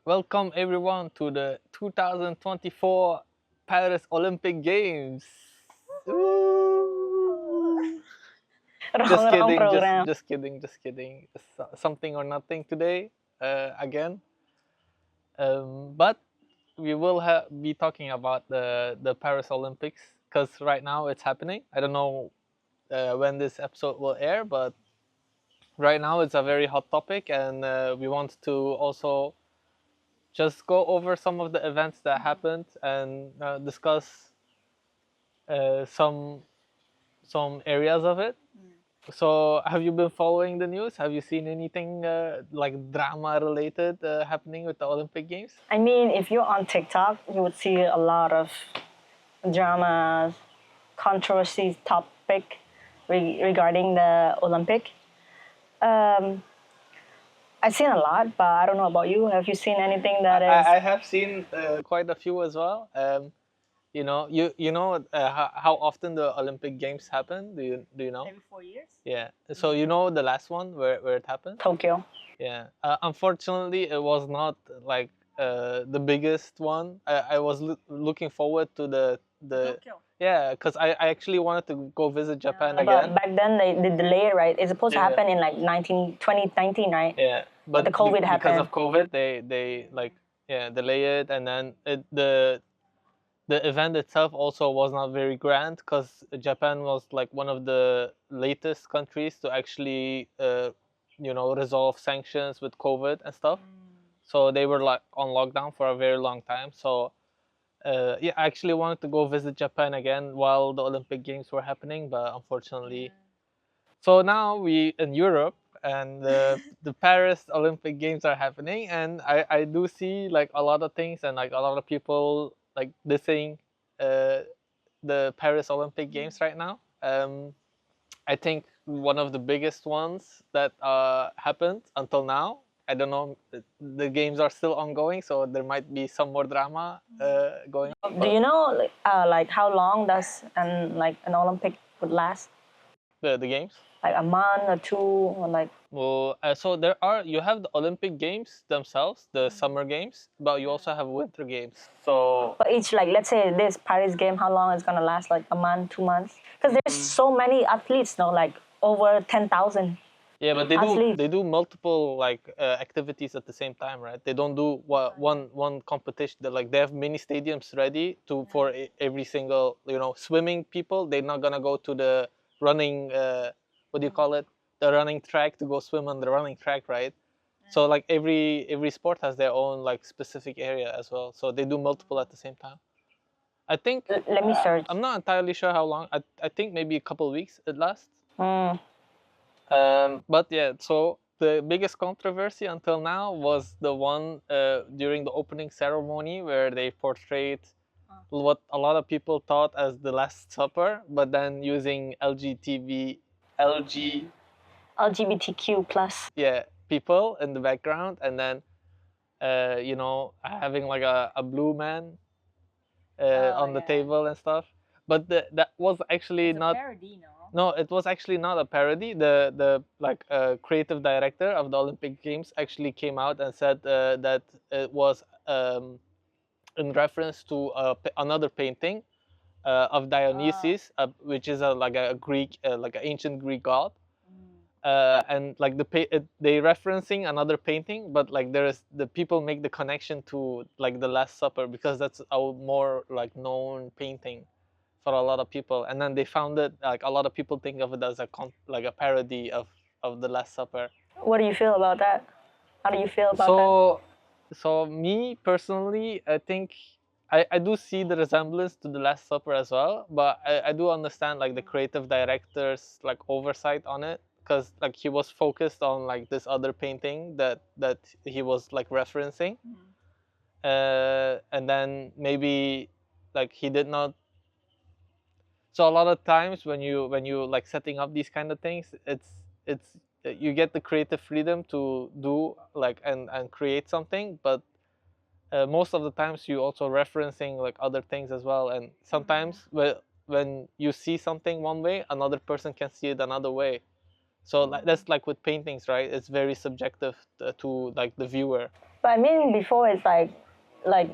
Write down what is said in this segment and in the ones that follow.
Welcome everyone to the 2024 Paris Olympic Games. Woo! Just Wrong kidding, program. just kidding, just kidding. Something or nothing today, again. But we will be talking about the Paris Olympics because right now it's happening. I don't know when this episode will air, but right now it's a very hot topic, and we want to also just go over some of the events that happened and discuss some areas of it. So, have you been following the news? Have you seen anything like drama related happening with the Olympic Games? I mean, if you're on TikTok, you would see a lot of dramas, controversies topic regarding the Olympic. I've seen a lot, but I don't know about you. Have you seen anything that is I have seen quite a few as well. You know how often the Olympic Games happen? Do you know? every 4 years? Yeah. So you know the last one where it happened? Tokyo. Yeah. Unfortunately, it was not like the biggest one. I was looking forward to the Tokyo. yeah, because I actually wanted to go visit Japan But again. back then they did delay it, right? It's supposed to Yeah. happen in like 2019, right? Yeah, But the but COVID because happened. of COVID, they like delay it, and then the event itself also was not very grand because Japan was like one of the latest countries to actually resolve sanctions with COVID and stuff. So they were like on lockdown for a very long time. So yeah, I actually wanted to go visit Japan again while the Olympic Games were happening, but unfortunately. So now we in Europe, and the Paris Olympic Games are happening, and I do see like a lot of things and like a lot of people like dissing uh, the Paris Olympic Games right now. I think one of the biggest ones that happened until now. I don't know. The games are still ongoing, so there might be some more drama going on. Do you know like how long does an Olympic would last? The games? Like a month or two, or like Well, so you have the Olympic Games themselves, the summer games, but you also have winter games. So but each, like, let's say this Paris game, how long is gonna last? Like a month, 2 months? Because there's so many athletes, no, like over 10,000. yeah, but Athletes. they do multiple like activities at the same time, right? They don't do one competition. They have mini stadiums ready for every single swimming people. They're not gonna go to the running what do you call it, the running track to go swim on the running track, right? So like every sport has their own like specific area as well. So they do multiple at the same time. I think Let me search. I'm not entirely sure how long. I think maybe a couple of weeks it lasts. Mm. But yeah, so the biggest controversy until now was the one during the opening ceremony where they portrayed what a lot of people thought as the Last Supper, but then using LGBTQ plus. yeah, people in the background, and then having like a blue man on the table and stuff. But that was actually not. Parody, no? No, it was actually not a parody. The creative director of the Olympic Games actually came out and said that it was in reference to another painting of Dionysus, which is like a Greek, like an ancient Greek god. And like they referencing another painting, but like the people make the connection to like the Last Supper because that's a more like known painting for a lot of people, and then they found it like a lot of people think of it as like a parody of the Last Supper. What do you feel about that? How do you feel about So me personally, I think I do see the resemblance to the Last Supper as well, but I do understand like the creative director's like oversight on it, because like he was focused on like this other painting that he was like referencing, and then maybe like he did not. So a lot of times when you like setting up these kind of things, it's you get the creative freedom to do like and create something, but most of the times you also referencing like other things as well, and sometimes when you see something one way, another person can see it another way. So like, that's like with paintings, right? It's very subjective to like the viewer. But I mean, before it's like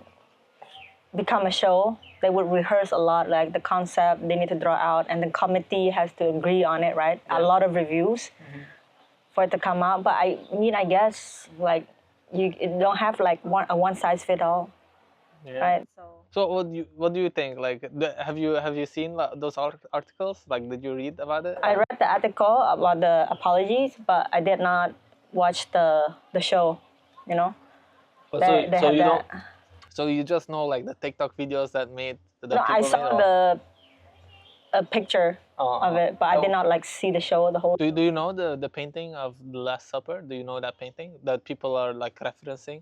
become a show, they would rehearse a lot, like the concept they need to draw out, and the committee has to agree on it, right? A lot of reviews for it to come out. But I mean, I guess like it don't have like one size fit all, right? So what do you think? Like, have you seen those articles? Like, did you read about it? I read the article about the apologies, but I did not watch the show. You know, Oh, they so have you don't. that. So you just know like the TikTok videos that No, I people made. saw Or, a picture of it, but I did not like see the show the whole. do you know the painting of the Last Supper? Do you know that painting that people are like referencing?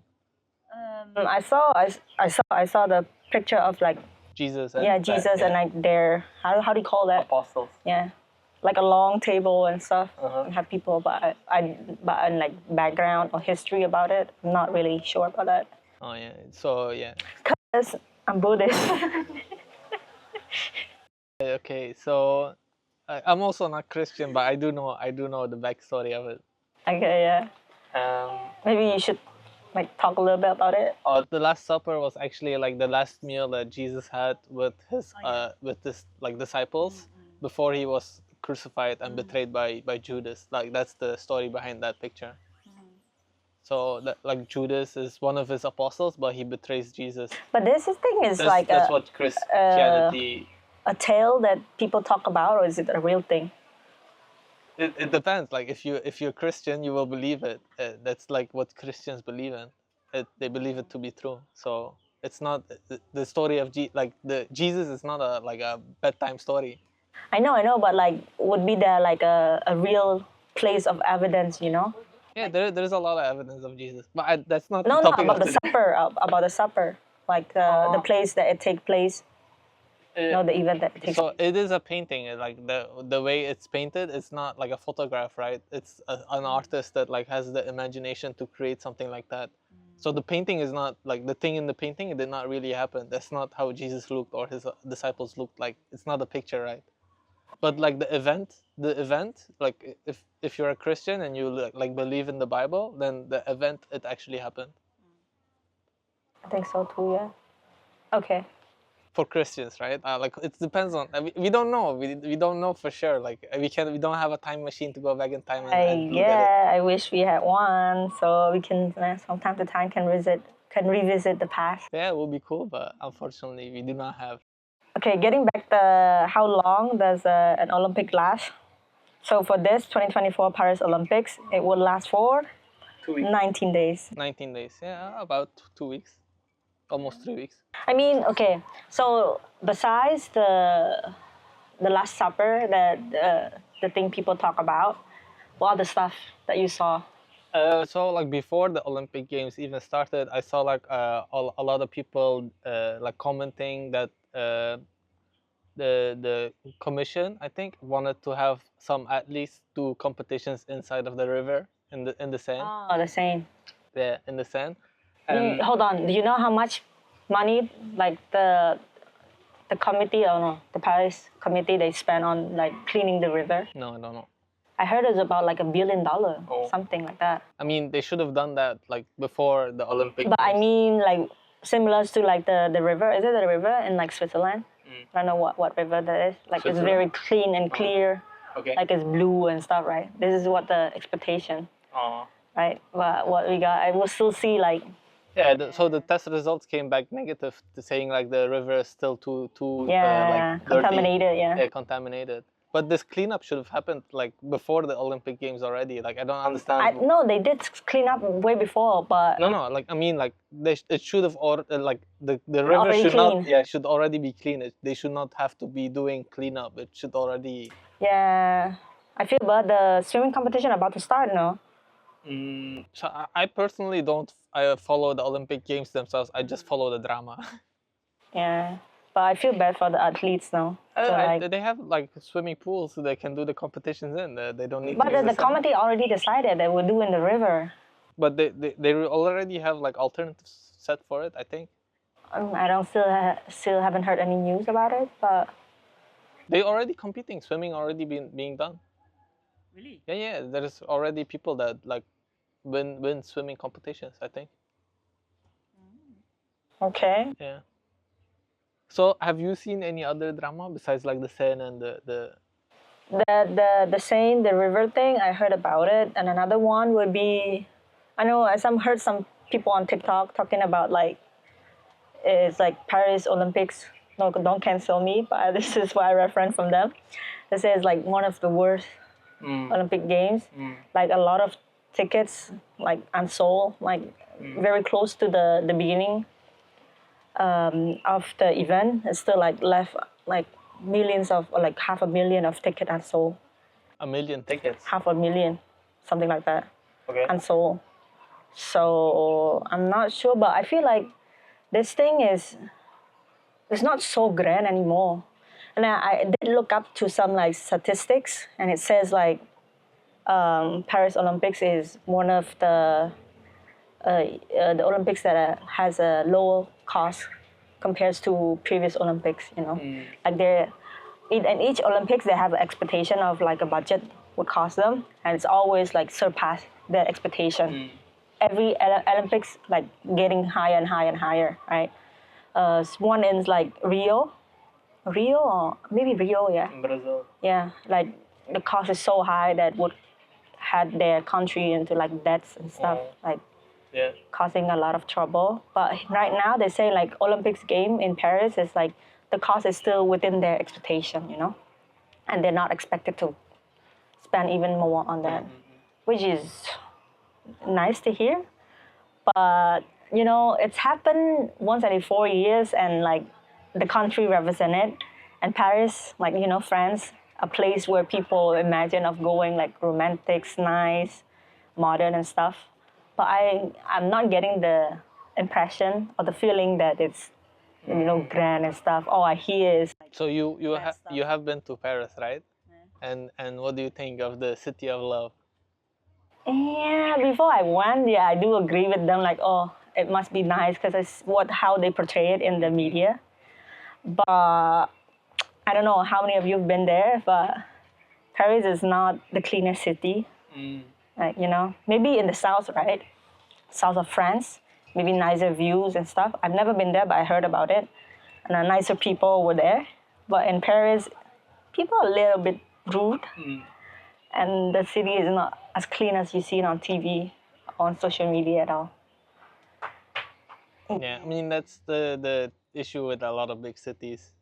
I saw the picture of like Jesus Jesus and like their how do you call that? apostles. Yeah, like a long table and stuff. And have people, but and like background or history about it. I'm not really sure about that. Oh yeah. So yeah. Cause I'm Buddhist. Okay. So I'm also not Christian, but I do know the backstory of it. Okay, yeah. Maybe you should like talk a little bit about it. The Last Supper was actually like the last meal that Jesus had with his with his like disciples before he was crucified and betrayed by Judas. Like that's the story behind that picture. So that, like Judas is one of his apostles, but he betrays Jesus. But this thing is like That's what Christianity. a tale that people talk about, or is it a real thing? It depends. Like if you're Christian, you will believe it. That's like what Christians believe in. They believe it to be true. So it's not the story of like the Jesus is not a like a bedtime story. I know, but like, would be there like a real place of evidence, you know? Yeah, there's a lot of evidence of Jesus, but that's not No, the no, topic about of the today. supper, about the supper, like the place that it take place. No, the event that it takes. So it is a painting. Like the way it's painted, it's not like a photograph, right? It's an artist that like has the imagination to create something like that. So the painting is not like the thing in the painting. It did not really happen. That's not how Jesus looked or his disciples looked like. It's not a picture, right? But like the event, like if you're a Christian and you like believe in the Bible, then the event it actually happened. I think so too. Yeah. Okay. For Christians, right? Like it depends on. We don't know. We don't know for sure. Like we don't have a time machine to go back in time and look at it. I wish we had one, so we can from time to time can revisit the past. Yeah, it would be cool, but unfortunately, we do not have. Okay, getting back to how long does an Olympic last? So for this 2024 Paris Olympics, it will last for 2 weeks. 19 days. 19 days. Yeah, about 2 weeks, almost 3 weeks. I mean, okay. So besides the Last Supper, that the thing people talk about, what other stuff that you saw? So like before the Olympic Games even started, I saw like a lot of people like commenting that the commission I think wanted to have some at least two competitions inside of the river in the Seine. Oh, the same. Yeah, in the Seine. Hold on. Do you know how much money like the committee or no, the Paris committee they spend on like cleaning the river? No, I don't know. I heard it's about like $1 billion, something like that. I mean, they should have done that like before the Olympic. But I Games. mean, like similar to like the river. Is it the river in like Switzerland? I don't know what river that is. Like it's very clean and clear. Okay. Like it's blue and stuff, right? This is what the expectation. Right. But what we got, I will still see like. Yeah. So the test results came back negative, to saying like the river is still too like contaminated. Dirty. Yeah, contaminated. But this cleanup should have happened like before the Olympic Games already. Like I don't understand. No, they did clean up way before, but no. Like I mean, like it should have like the river should clean. should already be clean. They should not have to be doing cleanup. It should already. Yeah, I feel bad. The swimming competition about to start now. So I personally don't follow the Olympic Games themselves. I just follow the drama. Yeah. But I feel bad for the athletes now. They have like swimming pools so they can do the competitions in. They don't need. But the committee already decided they will do in the river. But they already have like alternatives set for it, I think. I don't still haven't heard any news about it, but they already competing. Swimming already being done. Really? Yeah. There's already people that like win swimming competitions, I think. Okay. Yeah. So have you seen any other drama besides like the Seine and The Seine, the river thing, I heard about it. And another one would be, I know I some heard some people on TikTok talking about like it's like Paris Olympics. No, don't cancel me, but this is what I reference from them. They say it's like one of the worst Olympic Games. Like a lot of tickets like unsold, like very close to the beginning of the event. It's still like left like millions of or like 500,000 of tickets unsold. 1 million tickets? 500,000, something like that, Okay. unsold. So I'm not sure, but I feel like this thing is it's not so grand anymore. And I did look up to some like statistics, and it says like Paris Olympics is one of the Olympics that has a low cost compared to previous Olympics. You know, like in each Olympics they have an expectation of like a budget would cost them, and it's always like surpass their expectation. Every Olympics like getting higher and higher and higher, right? One is like Rio or maybe Rio, yeah. In Brazil. Yeah, like the cost is so high that would had their country into like debts and stuff, like Yeah. causing a lot of trouble. But right now they say like Olympics game in Paris is like the cost is still within their expectation, you know, and they're not expected to spend even more on that, which is nice to hear. But you know, it's happened once every 4 years, and like the country represented, and Paris, like you know, France, a place where people imagine of going like romantics, nice, modern and stuff. But I'm not getting the impression or the feeling that it's you know grand and stuff. All I hear is like, So Grand stuff. you have been to Paris, right? And what do you think of the city of love? yeah. Before I went, yeah, I do agree with them. Like, oh, it must be nice because it's what how they portray it in the media. But I don't know how many of you have been there, but Paris is not the cleanest city. Like, you know, maybe in the south, right? South of France, maybe nicer views and stuff. I've never been there, but I heard about it. And nicer people were there. But in Paris, people are a little bit rude. And the city is not as clean as you see it on TV, on social media at all. Yeah, I mean that's the issue with a lot of big cities.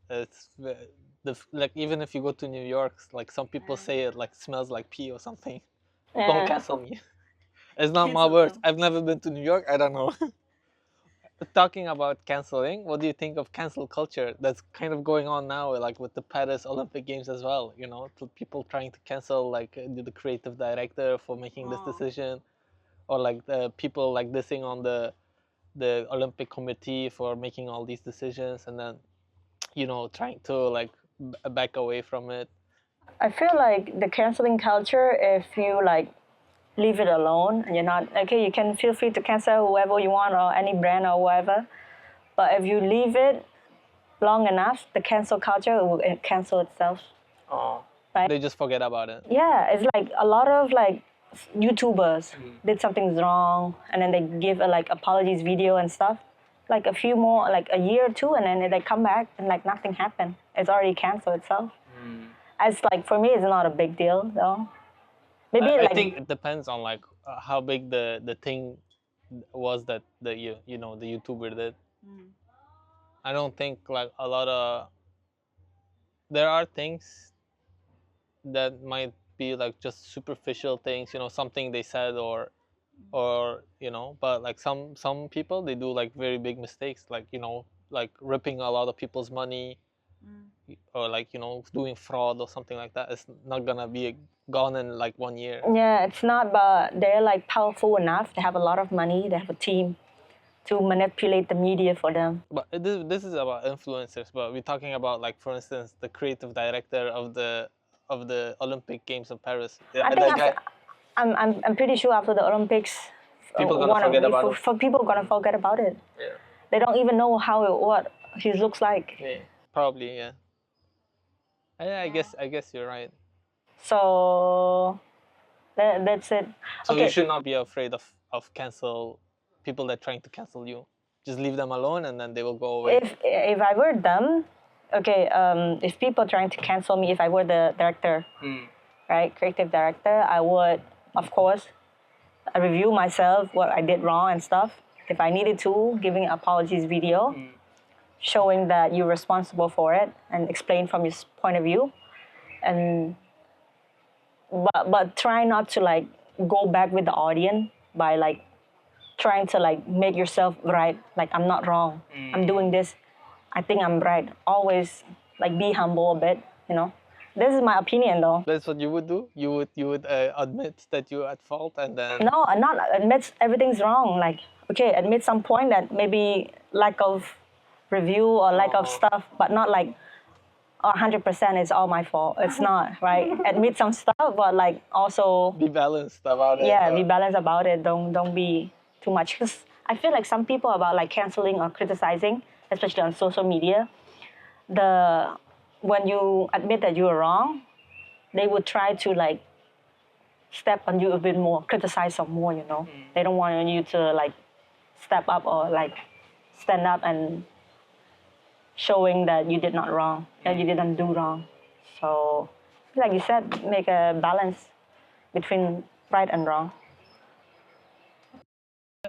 Like even if you go to New York, like some people say it like smells like pee or something. Don't cancel me. It's not my Cancel words. them. I've never been to New York. I don't know. Talking about canceling, what do you think of cancel culture that's kind of going on now, like with the Paris Olympic Games as well? You know, people trying to cancel like the creative director for making this decision, or like the people like dissing on the Olympic Committee for making all these decisions, and then you know trying to like back away from it. I feel like the canceling culture, if you like leave it alone and you're not okay, you can feel free to cancel whoever you want or any brand or whatever. But if you leave it long enough, the cancel culture will cancel itself. Oh, Right? they just forget about it. Yeah, it's like a lot of like YouTubers did something wrong, and then they give a like apologies video and stuff. Like a few more, like a year or two, and then they come back and like nothing happened. It's already canceled itself. As like for me, it's not a big deal though. Maybe I like think it depends on like how big the thing was that the you know the YouTuber did. I don't think like a lot of there are things that might be like just superficial things, you know, something they said or you know, but like some people they do like very big mistakes, like you know, like ripping a lot of people's money or like you know doing fraud or something like that. It's not gonna be gone in like 1 year. yeah, it's not, but they're like powerful enough. They have a lot of money. They have a team to manipulate the media for them. But this is about influencers, but we're talking about like for instance the creative director of the Olympic Games in Paris. Yeah, I think that guy, I'm pretty sure after the Olympics, people gonna forget about it. for people gonna forget about it. Yeah. They don't even know what he looks like. Yeah. Probably, yeah. Yeah, I guess you're right. So that's it. So Okay. you should not be afraid of cancel people that trying to cancel you. just leave them alone and then they will go away? If I were them, okay, if people trying to cancel me, if I were the director, right, creative director, I would, of course, review myself, what I did wrong and stuff. If I needed to, giving apologies video, showing that you're responsible for it and explain from your point of view. And but try not to like go back with the audience by like trying to like make yourself right. Like I'm not wrong. I'm doing this. I think I'm right. Always like be humble a bit. You know. This is my opinion though. That's what you would do? You would admit that you're at fault and then... No, not admit everything's wrong. Like okay, admit some point that maybe lack of review or lack of stuff, but not like 100% it's all my fault. It's not, right? Admit some stuff, but like also Be balanced about it. yeah, be balanced about it. Don't be too much. Because I feel like some people about like canceling or criticizing, especially on social media, when you admit that you are wrong, they would try to like step on you a bit more, criticize some more. You know, they don't want you to like step up or like stand up and showing that you did not wrong, that you didn't do wrong. So, like you said, make a balance between right and wrong.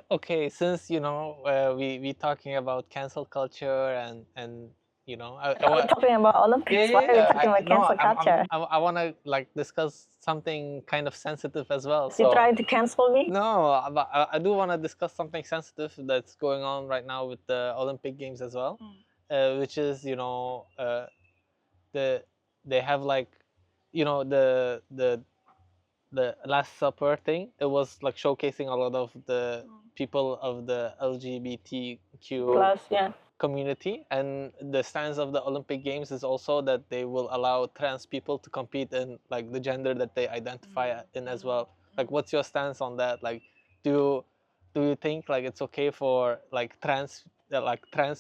Okay, since we talking about cancel culture and We're talking about Olympics. Why are we talking about cancel culture? I want to like discuss something kind of sensitive as well. You So trying to cancel me? no, but I do want to discuss something sensitive that's going on right now with the Olympic Games as well, which is they have like the Last Supper thing. It was like showcasing a lot of the people of the LGBTQ Plus, yeah. community, and the stance of the Olympic Games is also that they will allow trans people to compete in like the gender that they identify in as well. Like, what's your stance on that? Like, do you think like it's okay for like trans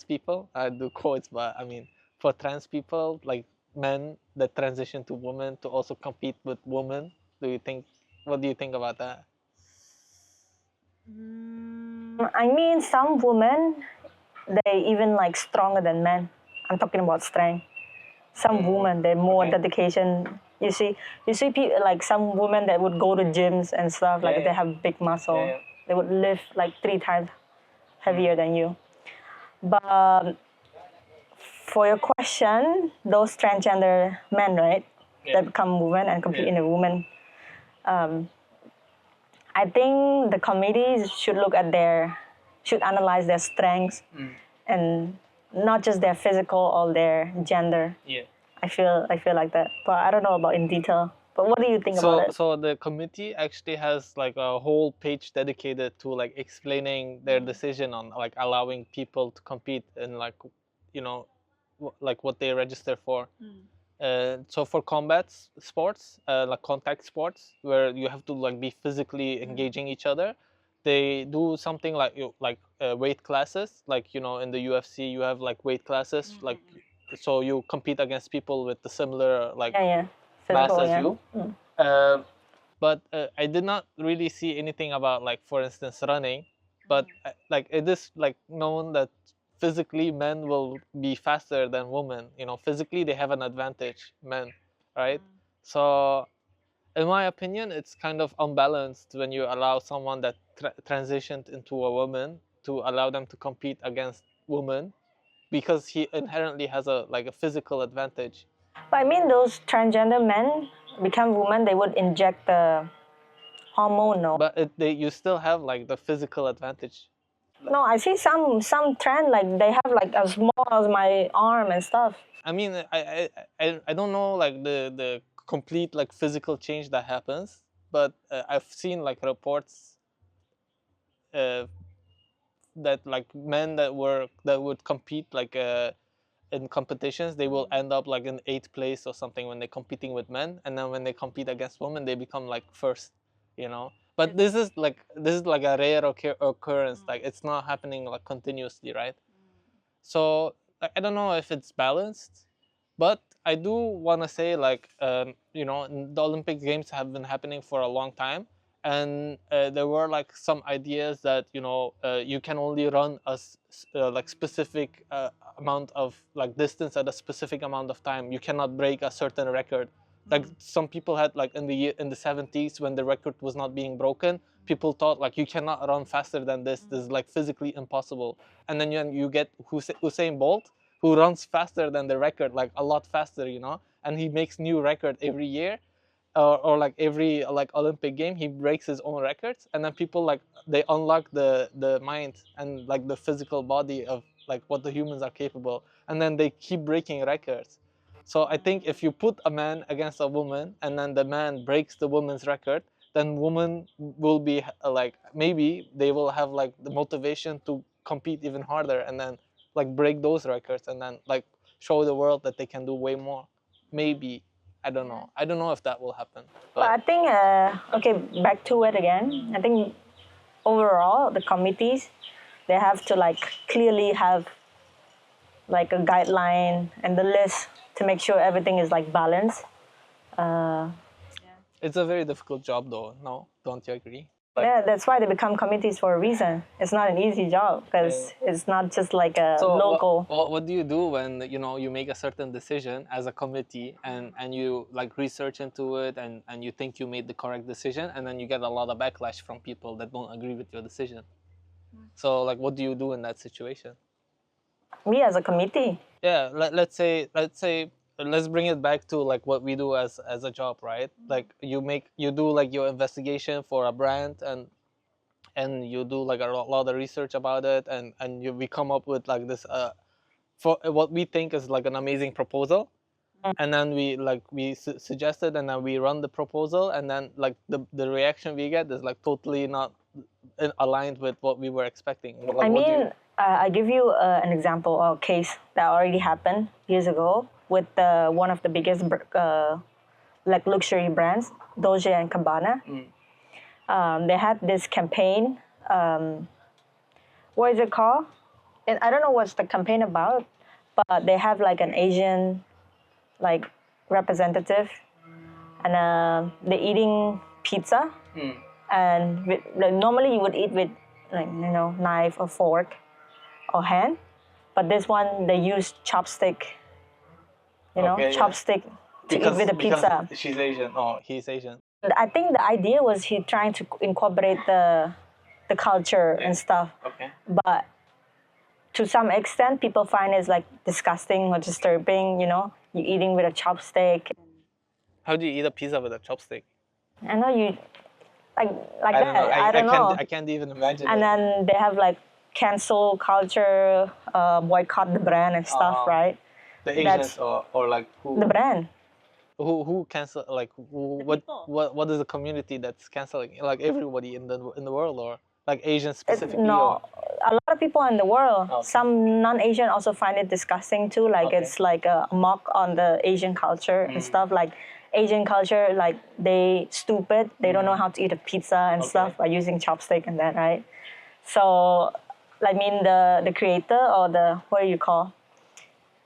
people? I do quotes, but I mean for trans people, like men that transition to women, to also compete with women? What do you think about that? I mean, some women, they even like stronger than men. I'm talking about strength. Some women, they're more dedication. You see people like some women that would go to gyms and stuff. Like they have big muscle. They would lift like 3 times heavier than you. But for your question, those transgender men, right, that become women and compete in the women, I think the committees should should analyze their strengths and not just their physical or their gender. Yeah. I feel like that, but I don't know about in detail. But what do you think about it? So the committee actually has like a whole page dedicated to like explaining their decision on like allowing people to compete in like like what they register for. So for combat sports, like contact sports, where you have to like be physically engaging each other, they do something like weight classes. Like in the UFC, you have like weight classes, like so you compete against people with the similar like Yeah, mass physical, as yeah. you. But I did not really see anything about like, for instance, running. But like it is like known that physically men will be faster than women. Physically they have an advantage, men, right? So in my opinion, it's kind of unbalanced when you allow someone that transitioned into a woman to allow them to compete against women, because he inherently has a physical advantage. But I mean, those transgender men become women, they would inject the hormone, no? But you still have like the physical advantage. No, I see some trend like they have like as small as my arm and stuff. I mean, I don't know like the complete like physical change that happens, but I've seen like reports that like men that would compete like in competitions, they will end up like in 8th place or something when they're competing with men, and then when they compete against women, they become like first. But this is like a rare occurrence. Like it's not happening like continuously, right? So I don't know if it's balanced, but I do want to say like the Olympic Games have been happening for a long time, and there were like some ideas that you can only run a like specific amount of like distance at a specific amount of time. You cannot break a certain record. Like some people had like in the 70s, when the record was not being broken, people thought like you cannot run faster than this is like physically impossible. And then you get Usain Bolt, who runs faster than the record, like a lot faster, and he makes new record every year, or like every like Olympic game he breaks his own records, and then people like they unlock the mind and like the physical body of like what the humans are capable, and then they keep breaking records. So I think if you put a man against a woman and then the man breaks the woman's record, then woman will be like, maybe they will have like the motivation to compete even harder and then like break those records and then like show the world that they can do way more. Maybe. I don't know if that will happen. But I think, okay, back to it again. I think overall, the committees, they have to like clearly have like a guideline and the list to make sure everything is like balanced. It's a very difficult job though. No, don't you agree? Yeah, that's why they become committees for a reason. It's not an easy job because it's not just like a local. What do you do when you make a certain decision as a committee and you like research into it and you think you made the correct decision, and then you get a lot of backlash from people that don't agree with your decision? So like, what do you do in that situation? Me as a committee. Yeah, let's say let's bring it back to like what we do as a job, right? Like you do like your investigation for a brand, and you do like a lot of research about it, and we come up with like this for what we think is like an amazing proposal, and then we suggest it, and then we run the proposal, and then like the reaction we get is like totally not aligned with what we were expecting. Like, I mean, I give you an example or a case that already happened years ago with one of the biggest like luxury brands, Dolce and Gabbana. They had this campaign. What is it called? And I don't know what's the campaign about, but they have like an Asian like representative, and they're eating pizza. And like, normally you would eat with like knife or fork or hand, but this one they use chopstick. Chopstick to eat with the pizza. She's Asian. Oh, he's Asian. I think the idea was he trying to incorporate the culture and stuff. Okay. But to some extent, people find it's like disgusting or disturbing. You eating with a chopstick. How do you eat a pizza with a chopstick? I know you like I that. don't know. I don't know. I can't even imagine. And then they have like cancel culture, boycott the brand and stuff, right? The Asians or like who? The brand. Who cancel, like what is the community that's canceling, like everybody in the world, or like Asians specifically? No, a lot of people in the world. Some non-Asian also find it disgusting too. Like it's like a mock on the Asian culture and stuff. Like Asian culture, like they stupid. They don't know how to eat a pizza and stuff by using chopstick and that, right? So I mean the creator or what do you call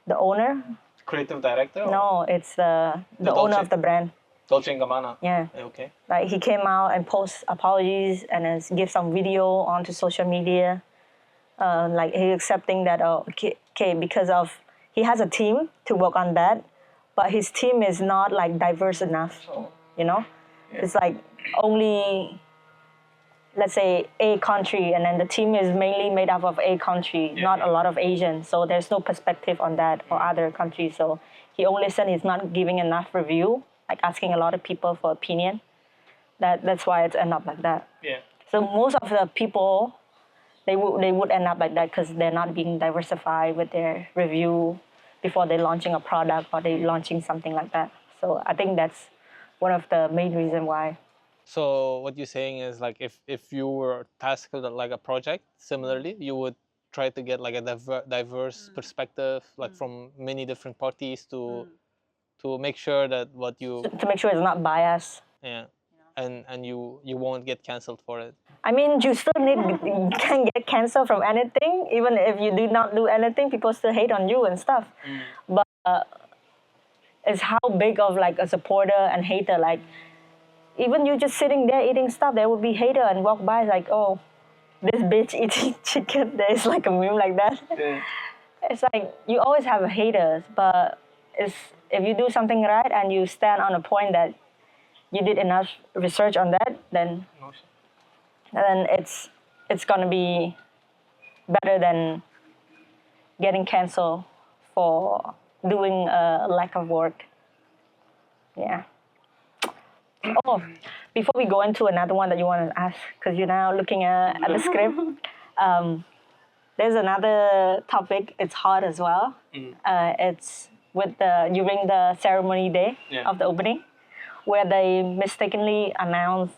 the owner? Creative director? No, it's the owner of the brand. Dolce & Gabbana. Yeah. Okay. Like he came out and post apologies and then give some video onto social media. Like he accepting that okay, because of he has a team to work on that, but his team is not like diverse enough. It's like only, let's say, A country, and then the team is mainly made up of A country, not a lot of Asians. So there's no perspective on that or other countries. So he only said he's not giving enough review, like asking a lot of people for opinion. That's why it's end up like that. Yeah. So most of the people, they would end up like that because they're not being diversified with their review before they're launching a product or they're launching something like that. So I think that's one of the main reasons why. So what you're saying is like if you were tasked with like a project similarly, you would try to get like a diverse perspective, like from many different parties to make sure that what you to make sure it's not biased. Yeah. And you won't get canceled for it. I mean, you can get canceled from anything. Even if you do not do anything, people still hate on you and stuff. But it's how big of like a supporter and hater. Like even you just sitting there eating stuff, there would be hater and walk by like, oh, this bitch eating chicken. There's like a meme like that. Yeah. It's like you always have haters, but if you do something right and you stand on a point that you did enough research on that, then it's gonna be better than getting canceled for doing a lack of work. Yeah. Oh, before we go into another one that you want to ask, because you're now looking at the script, there's another topic. It's hot as well. It's with during the ceremony day of the opening, where they mistakenly announced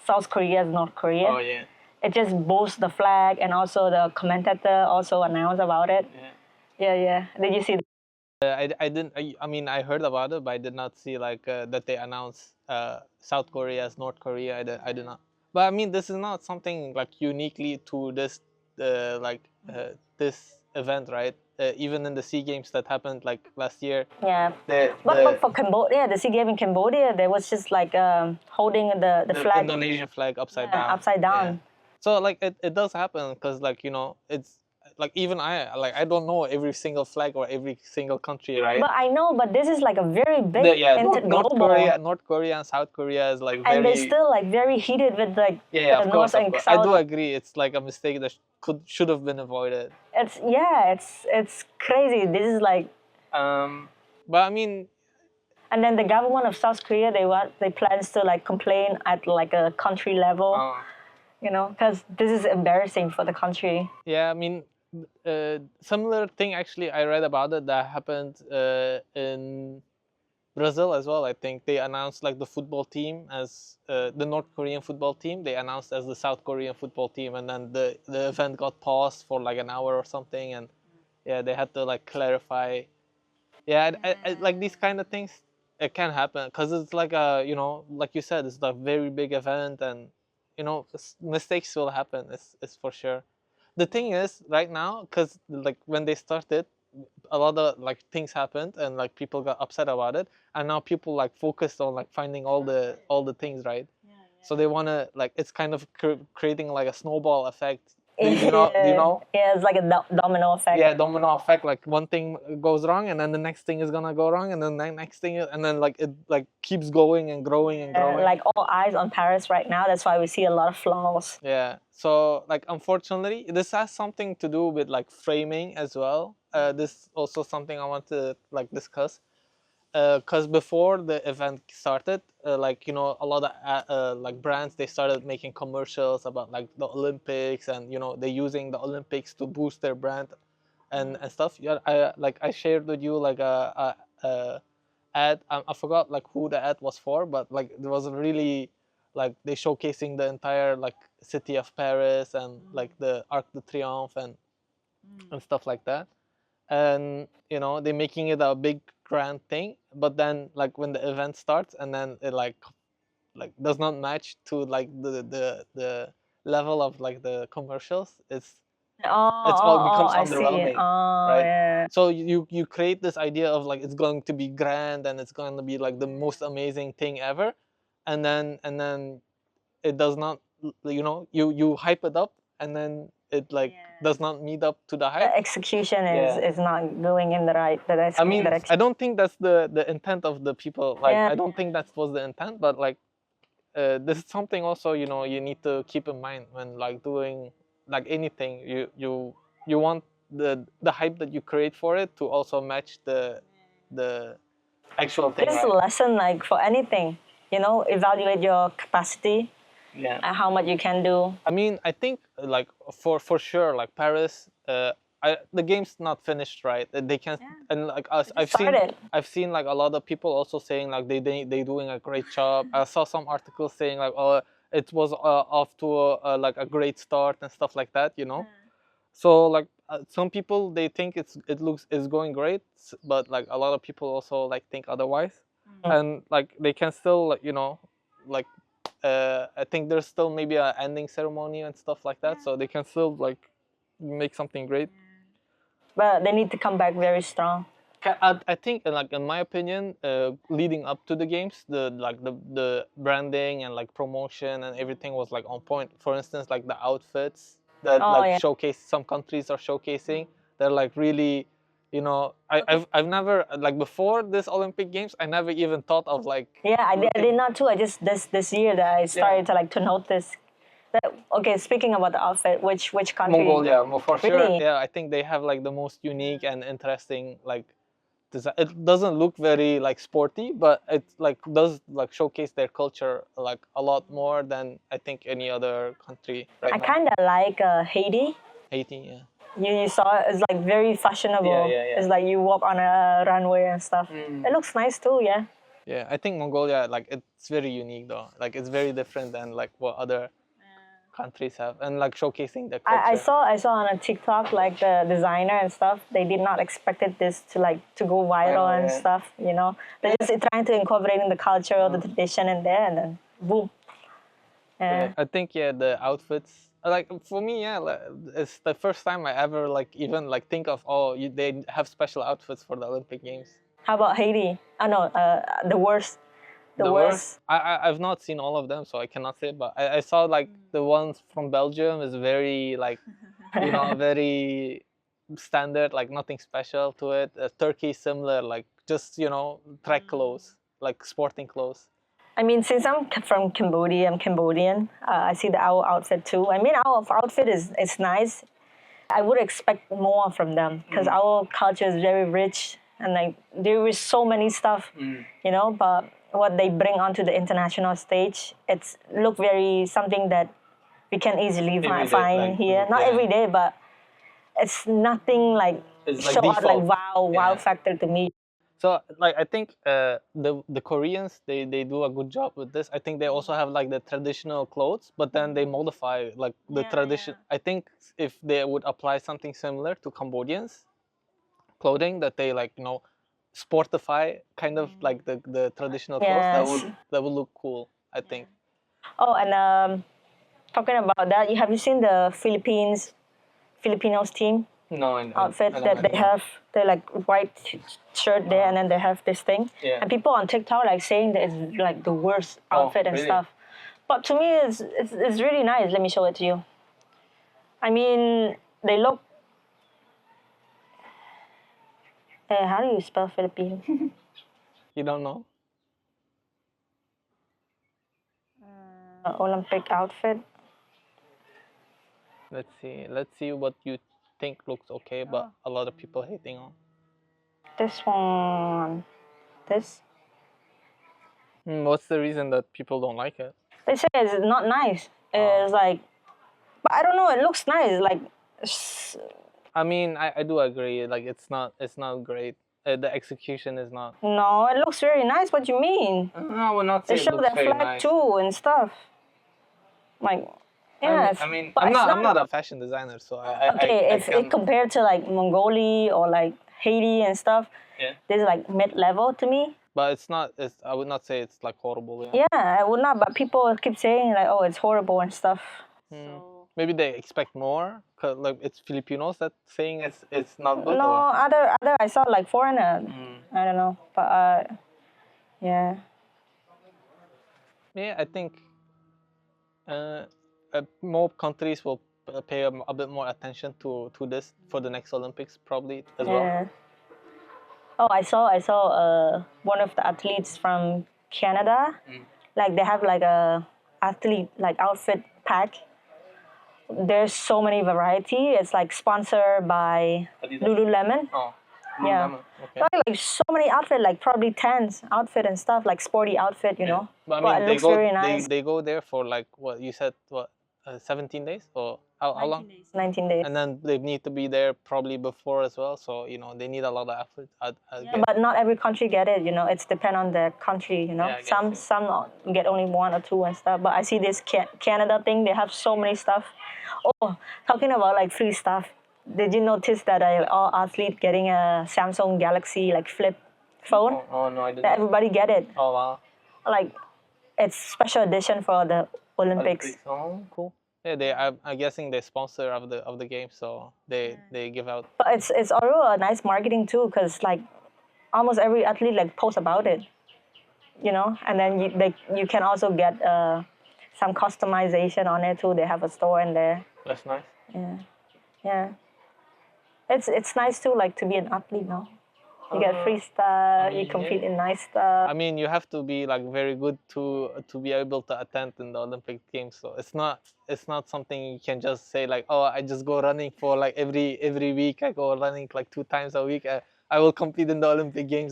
South Korea as North Korea. Oh yeah. It just boasts the flag, and also the commentator also announced about it. Yeah. Did you see that? I didn't. I mean, I heard about it, but I did not see like that they announced South Korea as North Korea. I did not. But I mean, this is not something like uniquely to this this event, right? Even in the Sea Games that happened like last year. Yeah. But for Cambodia, the Sea Games in Cambodia, there was just like holding the flag. Indonesian flag upside down. Upside down. Yeah. So like it does happen because like it's like even I don't know every single flag or every single country, right? But I know, but this is like a very big North Korea and South Korea is like very, and they're still like very heated with like the of North and course. South. I do agree. It's like a mistake that should have been avoided. It's crazy. This is like. But I mean. And then the government of South Korea, they plans to like complain at like a country level, because this is embarrassing for the country. Yeah, I mean. Similar thing actually I read about it that happened in Brazil as well. I think they announced like the football team as the North Korean football team. They announced as the South Korean football team, and then the event got paused for like an hour or something, and yeah, they had to like clarify. Yeah, I like these kind of things. It can happen because it's like like you said, it's a very big event, and mistakes will happen. It's for sure. The thing is right now, because like when they started, a lot of like things happened and like people got upset about it, and now people like focused on like finding all the things, right? So they want to like, it's kind of creating like a snowball effect. Do you know? Yeah, it's like a domino effect. Yeah, domino effect. Like one thing goes wrong, and then the next thing is gonna go wrong, and then the next thing, and then like it like keeps going and growing and growing. Like all eyes on Paris right now. That's why we see a lot of flaws. Yeah. So like unfortunately, this has something to do with like framing as well. This is also something I want to like discuss. Because before the event started, like a lot of like brands, they started making commercials about like the Olympics, and they're using the Olympics to boost their brand and stuff. Yeah, I shared with you like a ad. I forgot like who the ad was for, but like it was really like they showcasing the entire like city of Paris and like the Arc de Triomphe and stuff like that. And they're making it a big grand thing, but then like when the event starts and then it like does not match to like the level of like the commercials, it's all becomes underwhelming, right? Yeah. So you create this idea of like it's going to be grand and it's going to be like the most amazing thing ever, and then it does not, you hype it up, and then it like does not meet up to the hype. The execution is not going in the right direction. I mean, I don't think that's the intent of the people. Like, I don't think that was the intent, but like, this is something also you need to keep in mind when like doing like anything. You want the hype that you create for it to also match the actual thing. This is a lesson like for anything. Evaluate your capacity. Yeah. And how much you can do. I mean, I think like for sure, like Paris, the game's not finished, right? They can, and like I've seen like a lot of people also saying like they doing a great job. I saw some articles saying like, oh, it was off to like a great start and stuff like that, So like some people, they think it's going great, but like a lot of people also like think otherwise, and like they can still like I think there's still maybe an ending ceremony and stuff like that, so they can still like make something great. But they need to come back very strong. I think, like in my opinion, leading up to the games, the branding and like promotion and everything was like on point. For instance, like the outfits that Oh like yeah. showcase some countries are showcasing, they're like really, I've never like before this Olympic Games, I never even thought of like Yeah, I did not too. I just this year that I started to notice that. Okay, speaking about the outfit, which country? Mongolia, for sure. Really? Yeah, I think they have like the most unique and interesting like design. It doesn't look very like sporty, but it like does like showcase their culture like a lot more than I think any other country right I now. kind of like Haiti. Haiti, yeah. You saw it. It's like very fashionable. Yeah. It's like you walk on a runway and stuff. It looks nice too. Yeah. Yeah, I think Mongolia like it's very unique though. Like it's very different than like what other countries have, and like showcasing the culture. I saw on a TikTok like the designer and stuff. They did not expected this to go viral and stuff. You know, they're just trying to incorporate in the culture or the tradition in there, and then boom. Yeah. I think the outfits like for me like, it's the first time I ever like even like think of they have special outfits for the Olympic Games. How about Haiti? Oh no, the worst. The worst. I've not seen all of them, so I cannot say. But I saw like the ones from Belgium is very like, very standard, like nothing special to it. Turkey similar, like just track clothes, like sporting clothes. I mean, since I'm from Cambodia, I'm Cambodian. I see our outfit too. I mean, our outfit is nice. I would expect more from them because our culture is very rich and like there is so many stuff, But what they bring onto the international stage, it's look very something that we can easily find like, here. Not every day, but it's nothing like It's like show out like default. wow factor to me. So like I think the Koreans they do a good job with this. I think they also have like the traditional clothes, but then they modify like the tradition. I think if they would apply something similar to Cambodians clothing, that they like sportify kind of like the traditional clothes, Yes. that would look cool, I think. Oh, and talking about that, have you seen the Filipinos team No, outfit that they have? They're like white shirt there, and then they have this thing. Yeah. And people on TikTok like saying that it's like the worst outfit and really? stuff. But to me, it's really nice. Let me show it to you. I mean, they look. How do you spell Filipino? You don't know? Olympic outfit. Let's see what you think looks okay, but a lot of people hating on. This one. This. What's the reason that people don't like it? They say it's not nice. It's like, but I don't know. It looks nice. Like, I mean, I do agree. Like it's not great. The execution is not. no, it looks very nice. What do you mean? I would not say They it show looks their very flag nice. too and stuff. Like, yeah. I mean, but I'm not a fashion designer, so okay, if it compared to like Mongolia or like Haiti and stuff, this is like mid-level to me. But it's not. I would not say it's like horrible. Yeah, I would not. But people keep saying like, oh, it's horrible and stuff. So maybe they expect more, cause like it's Filipinos that saying it's not good. No, Or? other I saw like foreigner. I don't know, but yeah. Yeah, I think more countries will pay a bit more attention to this for the next Olympics probably as well. Oh, I saw one of the athletes from Canada. Like they have like a athlete like outfit pack. There's so many variety. It's like sponsored by Lululemon. Oh, Yeah. Lululemon, okay. Like so many outfit, like probably tens outfit and stuff, like sporty outfit, you know. But I But mean, it they looks go very nice. they go there for like what you said, 17 days or how long? 19 days. And then they need to be there probably before as well, so they need a lot of effort. But not every country get it, you know. It's depend on the country, you know. Yeah, I guess Some get only one or two and stuff. But I see this Canada thing. They have so many stuff. Oh, talking about like free stuff. Did you notice that all athletes getting a Samsung Galaxy like flip phone? Oh no, I didn't. That everybody get it. Oh wow. Like it's special edition for the Olympics. Oh, cool. Yeah, I'm guessing they sponsor of the game, so they give out. But it's also a nice marketing too, because like almost every athlete like post about it, you know. And then you can also get some customization on it too. They have a store in there. That's nice. Yeah, yeah. It's nice too, like to be an athlete, no? You get free stuff. You compete in nice stuff. I mean, you have to be like very good to be able to attend in the Olympic Games. So it's not something you can just say like, oh, I just go running for like every week. I go running like 2 times a week. I will compete in the Olympic Games.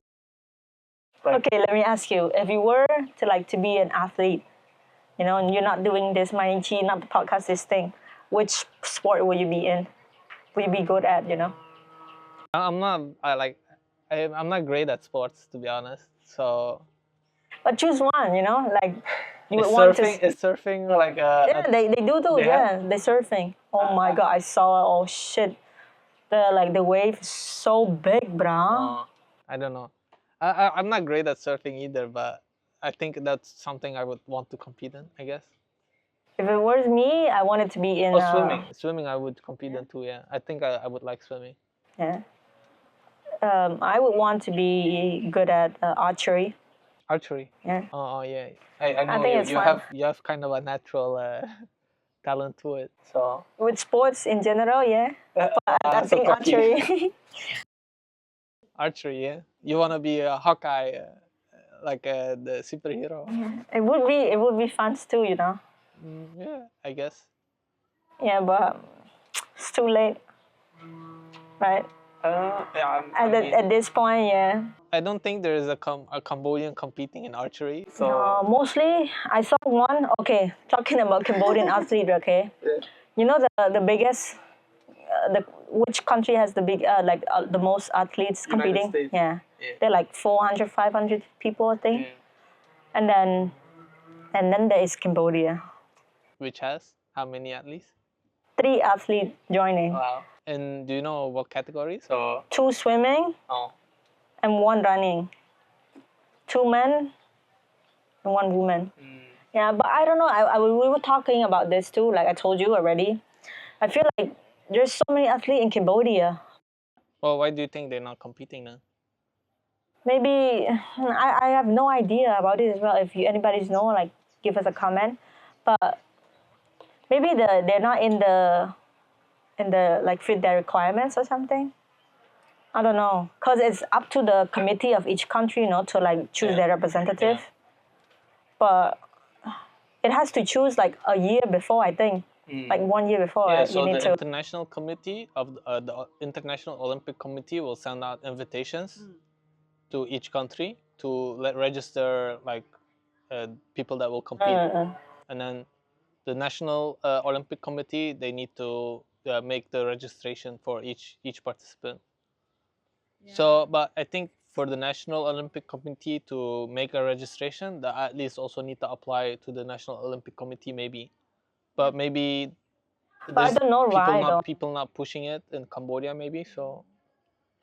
Okay, let me ask you: if you were to be an athlete, you know, and you're not doing this Manichi, not the podcast, this thing, which sport will you be in? Will you be good at? You know? I'm not. I'm not great at sports, to be honest. So. But choose one. You know, like you Is would want to. surfing like Yeah, they do too. they Yeah, they surfing. Oh my god, I saw. Oh shit, the wave is so big, brah. I don't know. I'm not great at surfing either, but I think that's something I would want to compete in, I guess. If it was me, I wanted to be in. Oh, swimming. Swimming, I would compete in too. Yeah, I think I would like swimming. Yeah. I would want to be good at archery. Archery. Yeah. Oh yeah. I know think you. it's You fun. have kind of a natural talent to it. So. With sports in general, yeah. But I think archery. Archery, yeah. You wanna be a Hawkeye, like the superhero. It would be fun too, you know. Yeah, I guess. Yeah, but it's too late, right? Yeah. At this point, yeah. I don't think there is a Cambodian competing in archery. So. No, mostly I saw one. Okay, talking about Cambodian athlete. Okay, you know the biggest, which country has the most athletes competing? States. Yeah, they're like 400, 500 people, I think. And then there is Cambodia. Which has how many athletes? 3 athletes joining. Wow. And do you know what categories? So. 2 swimming. Oh. And 1 running. 2 men and 1 woman. Yeah, but I don't know. We were talking about this too. Like I told you already. I feel like there's so many athletes in Cambodia. Well, why do you think they're not competing then? Maybe I have no idea about it as well. If anybody's know, like give us a comment. But maybe they're not in the like fit their requirements or something. I don't know, cause it's up to the committee of each country, you know, to like choose their representative. But it has to choose like a year before, I think, like 1 year before. Yeah, Right? so You need the to. international committee of the International Olympic Committee will send out invitations to each country to register like people that will compete, and then the National Olympic Committee, they need to make the registration for each participant. So, but I think for the National Olympic Committee to make a registration, the athletes also need to apply to the National Olympic Committee, maybe. But maybe But I don't know why though. people not pushing it in Cambodia, maybe. So.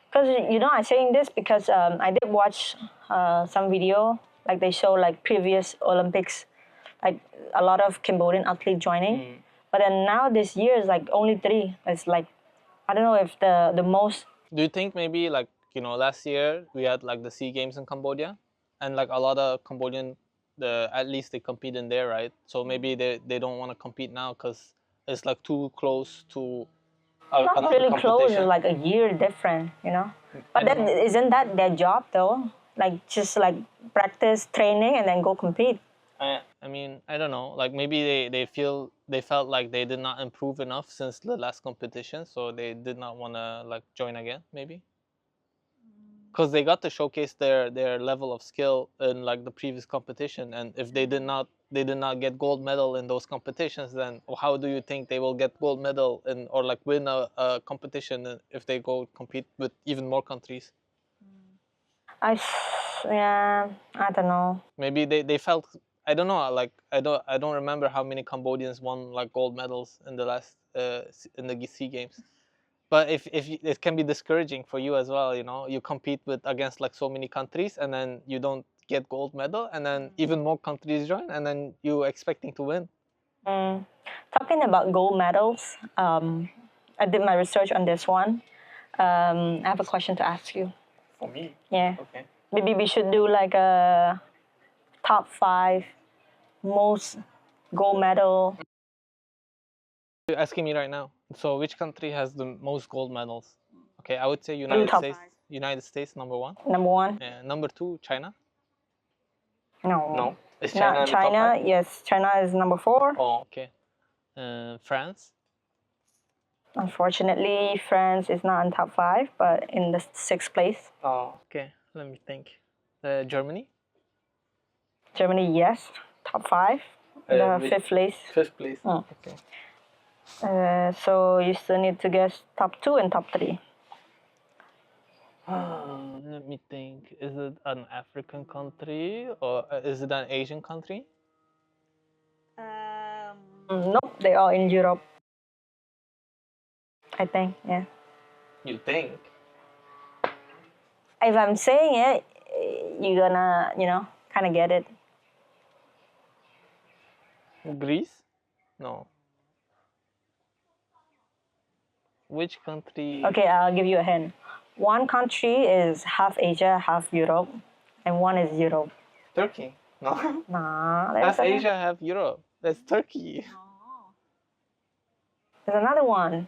Because you know, I'm saying this because I did watch some video, like they show like previous Olympics, like a lot of Cambodian athletes joining. But then now this year is like only 3. It's like I don't know if the most. Do you think maybe like last year we had like the SEA Games in Cambodia, and like a lot of Cambodian at least they compete in there, right? So maybe they don't want to compete now because it's like too close to. Not really close, it's like a year different, you know. But then isn't that their job though? Like just like practice, training, and then go compete. I mean, I don't know. Like maybe they felt like they did not improve enough since the last competition, so they did not want to like join again. Maybe because they got to showcase their level of skill in like the previous competition, and if they did not get gold medal in those competitions, then how do you think they will get gold medal or like win a competition if they go compete with even more countries? Yeah, I don't know. Maybe they felt, I don't know, like I don't remember how many Cambodians won like gold medals in the last in the SEA Games. But if it can be discouraging for you as well, you compete against like so many countries and then you don't get gold medal, and then even more countries join, and then you expecting to win. Talking about gold medals, I did my research on this one. I have a question to ask you. For me. Yeah. Okay. Maybe we should do like a top 5 most gold medal. You're asking me right now. So which country has the most gold medals? Okay, I would say Do United top States. 5. United States number 1. Number 1? Number 2, China. No. No. Is China Not in the top China. 5? Yes, China is number 4. Oh, okay. France. Unfortunately, France is not in top 5, but in the 6th place. Oh. Okay. Let me think. Germany. Germany, yes, top 5. The 5th place. 5th place. Mm. Okay. So you still need to guess top 2 and top 3. Let me think. Is it an African country or is it an Asian country? Nope, they are in Europe. I think, yeah. You think? If I'm saying it, you're gonna, kind of get it. Greece? No. Which country? Okay, I'll give you a hint. One country is half Asia, half Europe, and one is Europe. Turkey. No. Nah, Half Asia, half Europe. That's Turkey. There's another one.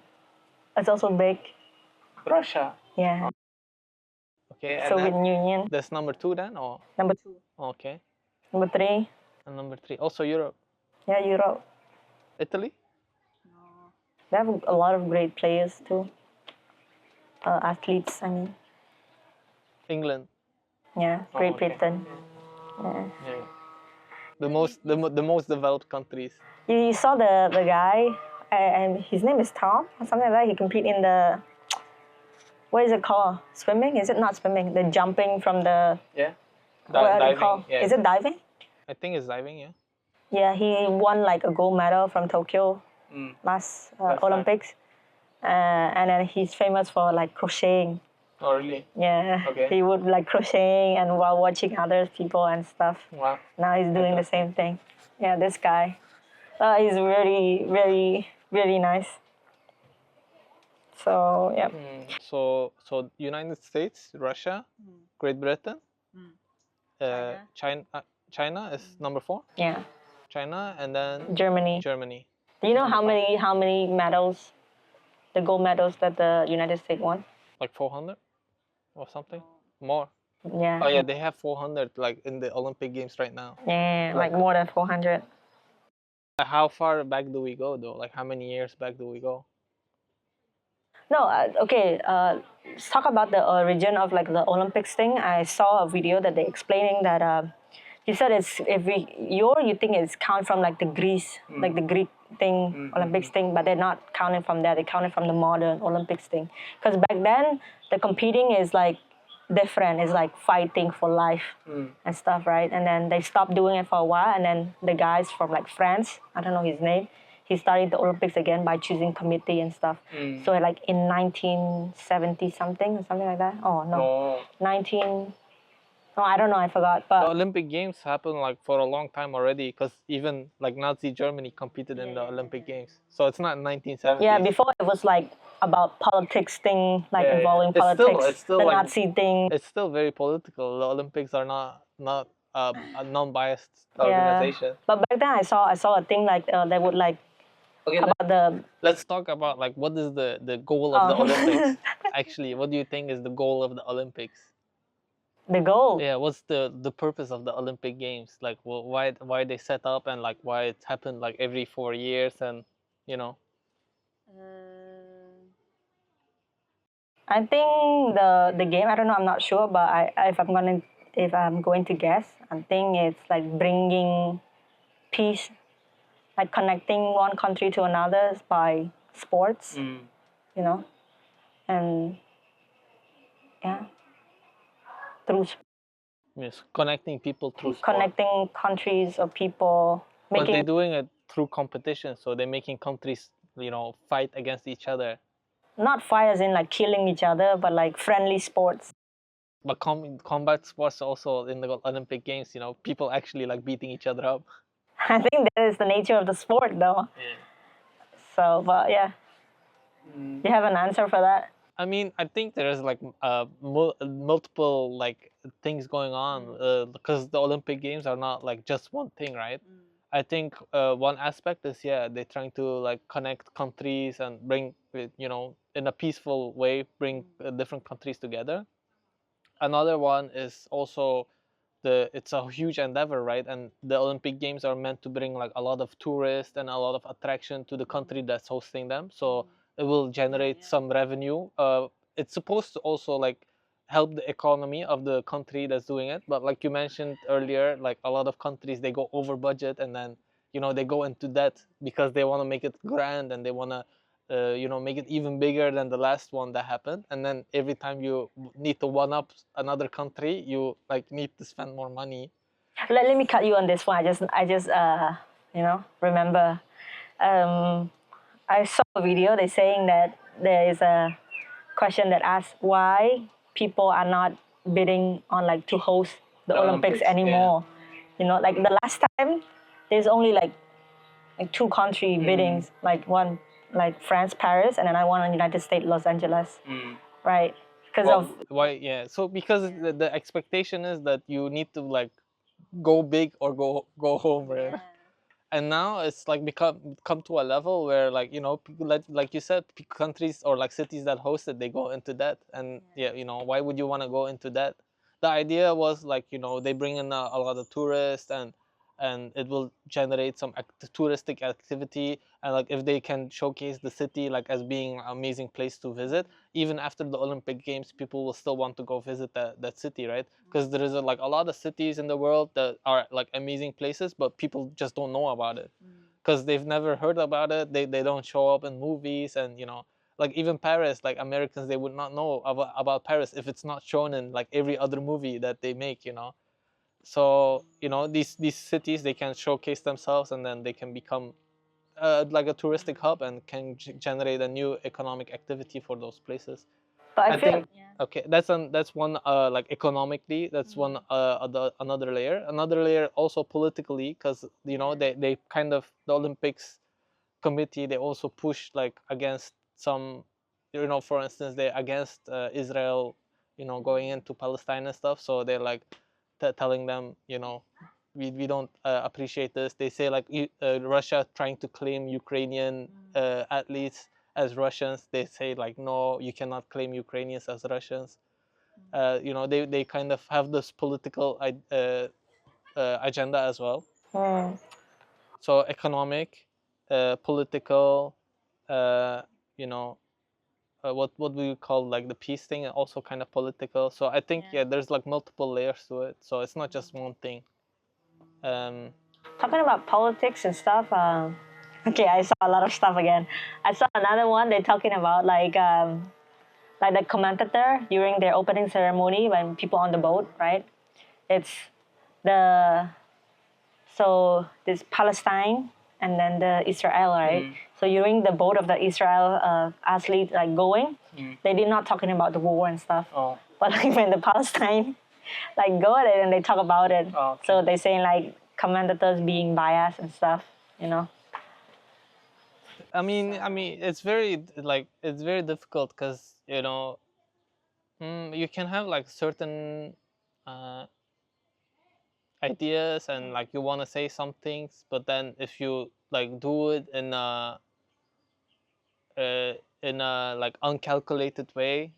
It's also big. Russia. Yeah. Okay. And Soviet then Union. that's number 2 then, or Number 2. okay. Number 3. And number 3 also Europe. Yeah, Europe. Italy. They have a lot of great players too. Athletes, I mean. England. Yeah, Great okay. Britain. Yeah. Yeah. The most developed countries. You saw the guy, and his name is Tom or something like that. He compete in the, what is it called? Swimming? Is it not swimming? The jumping from the, Yeah. what are they Diving. called? Yeah. Is it diving? I think it's diving. Yeah. Yeah, he won like a gold medal from Tokyo last Olympics. And then he's famous for like crocheting. Oh really? Yeah, Okay. he would like crocheting and while watching other people and stuff. Wow. Now he's doing the same thing. Yeah, this guy. He's very, very, very nice. So, yeah. So United States, Russia, Great Britain, China is number 4. Yeah. China and then Germany. Germany. Do you know how many medals, the gold medals that the United States won? Like 400 or something more. Yeah. Oh yeah, they have 400 like in the Olympic Games right now. Yeah, like more than 400. How far back do we go though? Like how many years back do we go? No, okay. Let's talk about the origin of like the Olympics thing. I saw a video that they explaining that you said it's you think it's count from like the Greece, like the Greek thing, Olympics thing, but they're not counting from that. They counted from the modern Olympics thing. Because back then the competing is like different. It's like fighting for life and stuff, right? And then they stopped doing it for a while, and then the guys from like France, I don't know his name, he started the Olympics again by choosing committee and stuff. So like in 1970 something or something like that. Oh no, 19. No, I don't know. I forgot. The But Olympic Games happened like for a long time already, because even like Nazi Germany competed in the Olympic Games. So it's not 1970s. yeah, before it was like about politics thing, like involving It's politics, still the like, Nazi thing. It's still very political. The Olympics are not a non-biased organization. But back then I saw a thing like they would like about the. Let's talk about like what is the goal of the Olympics. Actually, what do you think is the goal of the Olympics? The goal. Yeah, what's the purpose of the Olympic Games? Like, why they set up, and like why it happened like every 4 years, and you know. I think the game. I don't know. I'm not sure, but if I'm going to guess, I think it's like bringing peace, like connecting one country to another by sports. You know, and yeah, through Yes, connecting people through sport. connecting countries or people. But they're doing it through competition, so they're making countries, fight against each other. Not fight as in like killing each other, but like friendly sports. But combat sports also in the Olympic Games, people actually like beating each other up. I think that is the nature of the sport, though. Yeah. So, but yeah. You have an answer for that? I mean, I think there's like multiple like things going on because the Olympic Games are not like just one thing, right? I think one aspect is they're trying to like connect countries and bring in a peaceful way bring different countries together. Another one is also it's a huge endeavor, right? And the Olympic Games are meant to bring like a lot of tourists and a lot of attraction to the country that's hosting them. So it will generate some revenue. It's supposed to also like help the economy of the country that's doing it. But like you mentioned earlier, like a lot of countries they go over budget and then they go into debt because they want to make it grand and they want to make it even bigger than the last one that happened. And then every time you need to one up another country, you like need to spend more money. Let me cut you on this one. I just remember. I saw a video. They're saying that there is a question that asks why people are not bidding on like to host the Olympics anymore. Like the last time, there's only like two country biddings, like one like France, Paris, and then I won on United States, Los Angeles, right? Because of why? Yeah. So because the expectation is that you need to like go big or go home, right? And now it's like come to a level where like people like you said, countries or like cities that host it, they go into debt. And why would you want to go into debt? The idea was like they bring in a lot of tourists and it will generate some touristic activity, and like if they can showcase the city like as being an amazing place to visit, even after the Olympic Games people will still want to go visit that city, right? Because there is like a lot of cities in the world that are like amazing places but people just don't know about it because they've never heard about it. They don't show up in movies, and like even Paris, like Americans, they would not know about Paris if it's not shown in like every other movie that they make. So these cities, they can showcase themselves and then they can become like a touristic hub and can generate a new economic activity for those places. but I think okay, that's one like economically, that's one another layer. Another layer also politically, because they kind of the Olympics committee, they also push like against some, for instance, they're against Israel, going into Palestine and stuff. So they're like telling them, we don't appreciate this. They say like Russia trying to claim Ukrainian athletes as Russians. They say like, no, you cannot claim Ukrainians as Russians. They kind of have this political agenda as well. So economic, political, you know, what do you call like the peace thing, and also kind of political. So I think there's like multiple layers to it. So it's not just one thing. Talking about politics and stuff. Okay, I saw a lot of stuff again. I saw another one. They're talking about like the commentator during their opening ceremony when people on the boat, right? It's the so this Palestine and then the Israel, right? So during the boat of the Israel athlete like going, they did not talking about the war and stuff. But like when the Palestine like go at it and they talk about it, so they saying like commentators being biased and stuff, I mean, it's very like it's very difficult because you can have like certain uh, ideas and like you want to say some things, but then if you like do it in a like uncalculated way,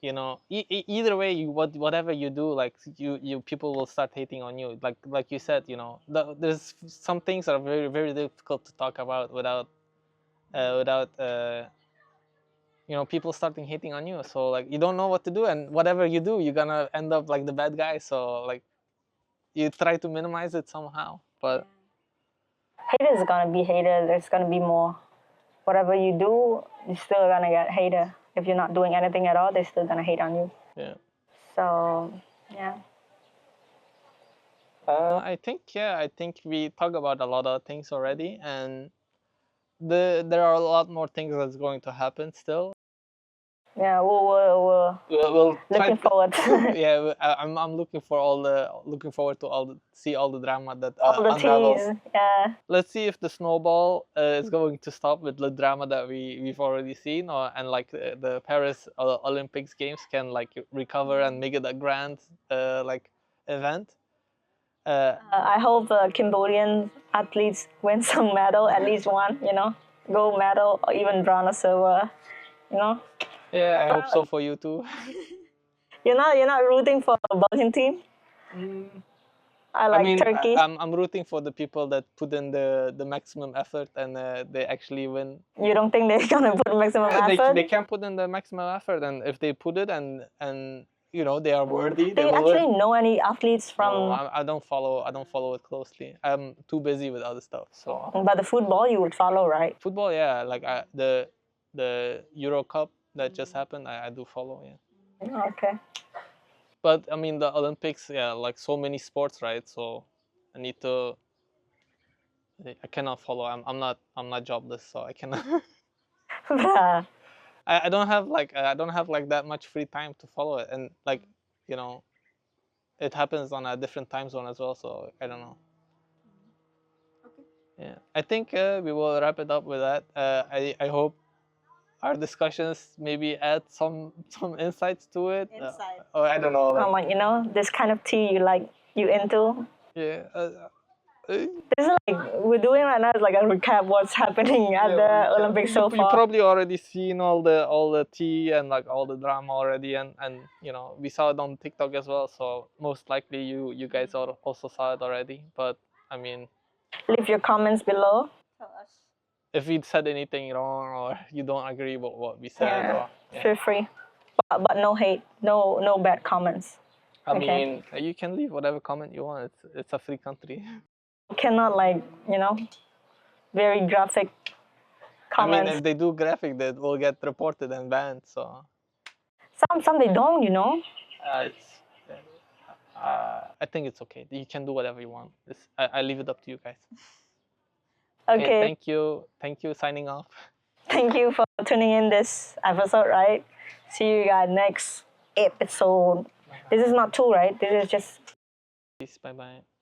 either way, whatever you do, like you people will start hating on you. Like you said, there's some things that are very very difficult to talk about without people starting hating on you. So like you don't know what to do, and whatever you do, you're gonna end up like the bad guy. So like you try to minimize it somehow, but haters are gonna be haters. There's gonna be more. Whatever you do, you're still gonna get hater. If you're not doing anything at all, they're still gonna hate on you. yeah. So yeah. I think we talk about a lot of things already, and there are a lot more things that's going to happen still. Yeah, we'll We'll try looking to, forward. yeah, I'm looking for looking forward to see all the drama that All the unravels. teas. Yeah. Let's see if the snowball is going to stop with the drama that we've already seen, or and like the Paris Olympics games can like recover and make it a grand like event. I hope Cambodian athletes win some medal, at least one, gold medal or even bronze or silver, you know. Yeah, I hope so for you too. You're not rooting for a bowling team? I like mean, Turkey. I'm rooting for the people that put in the maximum effort and they actually win. You don't think they're gonna put maximum They effort? can put in the maximum effort, and if they put it and they are worthy, Do they you will actually win. know any athletes No, from? I don't follow it closely. I'm too busy with other stuff. So But the football you would follow, right? football, yeah, like the Euro Cup that just happened, I do follow, yeah. Okay. But I mean the Olympics, yeah, like so many sports, right? So I need to. I cannot follow. I'm not jobless, so I cannot. I don't have like that much free time to follow it, and like you know it happens on a different time zone as well, so I don't know. Yeah, I think we will wrap it up with that. I hope our discussions maybe add some insights to it. Or I don't know. Like, this kind of tea you into. Yeah. This is like we're doing right now is like a recap what's happening at the Olympics so You far. probably already seen all the tea and like all the drama already, and we saw it on TikTok as well. So most likely you guys also saw it already. But I mean, Leave your comments below. Tell us. if we said anything wrong or you don't agree with what we said, or Feel free, but no hate, no bad comments. I Okay. mean, you can leave whatever comment you want. It's a free country. Cannot very graphic I mean, comments. if they do graphic, that will get reported and banned. So Some they don't, it's. I think it's okay. You can do whatever you want. I leave it up to you guys. Okay. Thank you. Signing off. Thank you for tuning in this episode, right? See you guys next episode. This is not two, right? This is just Peace. Bye bye.